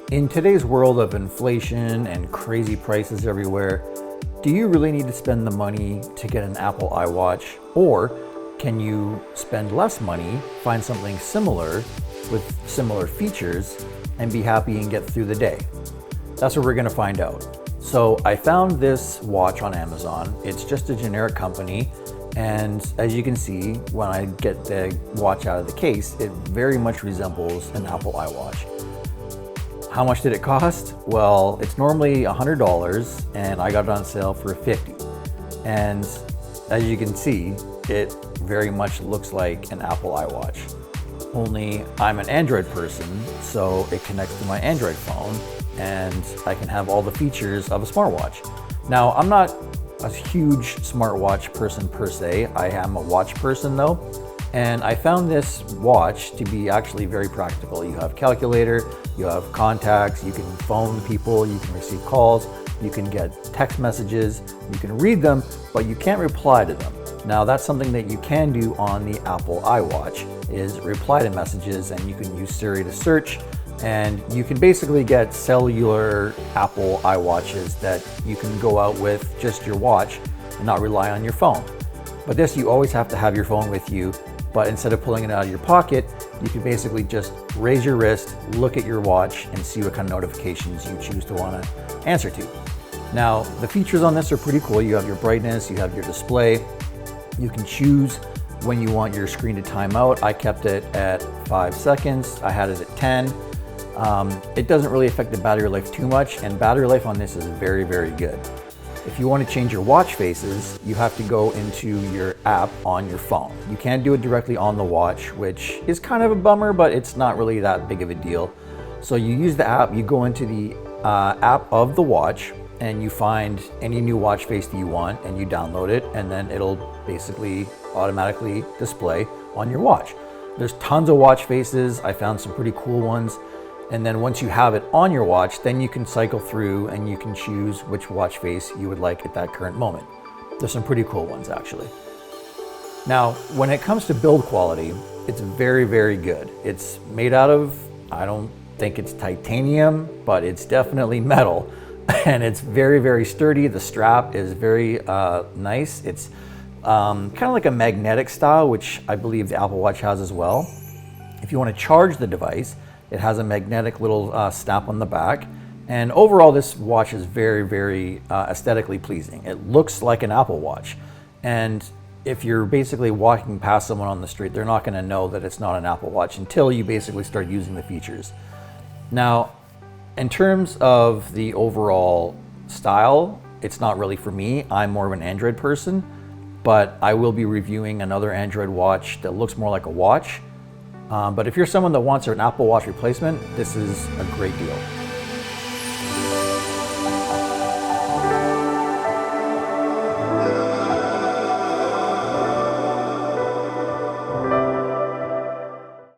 In today's world of inflation and crazy prices everywhere, do you really need to spend the money to get an Apple iWatch? Or can you spend less money, find something similar with similar features, and be happy and get through the day? That's what we're gonna find out. So I found this watch on Amazon. It's just a generic company. And as you can see, when I get the watch out of the case, it very much resembles an Apple iWatch. How much did it cost? Well, it's normally $100 and I got it on sale for $50. And as you can see, it very much looks like an Apple iWatch. Only I'm an Android person, so it connects to my Android phone and I can have all the features of a smartwatch. Now, I'm not a huge smartwatch person per se. I am a watch person though. And I found this watch to be actually very practical. You have calculator, you have contacts, you can phone people, you can receive calls, you can get text messages, you can read them, but you can't reply to them. Now that's something that you can do on the Apple iWatch, is reply to messages, and you can use Siri to search, and you can basically get cellular Apple iWatches that you can go out with just your watch and not rely on your phone. But this, you always have to have your phone with you. But instead of pulling it out of your pocket, you can basically just raise your wrist, look at your watch, and see what kind of notifications you choose to want to answer to. Now, the features on this are pretty cool. You have your brightness, you have your display. You can choose when you want your screen to time out. I kept it at 5 seconds. I had it at 10. It doesn't really affect the battery life too much, and battery life on this is very, very good. If you want to change your watch faces, you have to go into your app on your phone. You can't do it directly on the watch, which is kind of a bummer, but it's not really that big of a deal. So you use the app, you go into the app of the watch, and you find any new watch face that you want, and you download it, and then it'll basically automatically display on your watch. There's tons of watch faces. I found some pretty cool ones. And then once you have it on your watch, then you can cycle through and you can choose which watch face you would like at that current moment. There's some pretty cool ones actually. Now, when it comes to build quality, it's very, very good. It's made out of, I don't think it's titanium, but it's definitely metal. And it's very, very sturdy. The strap is very nice. It's kind of like a magnetic style, which I believe the Apple Watch has as well. If you want to charge the device, it has a magnetic little snap on the back. And overall, this watch is very, very aesthetically pleasing. It looks like an Apple Watch. And if you're basically walking past someone on the street, they're not gonna know that it's not an Apple Watch until you basically start using the features. Now, in terms of the overall style, it's not really for me. I'm more of an Android person, but I will be reviewing another Android watch that looks more like a watch. But if you're someone that wants an Apple Watch replacement, this is a great deal.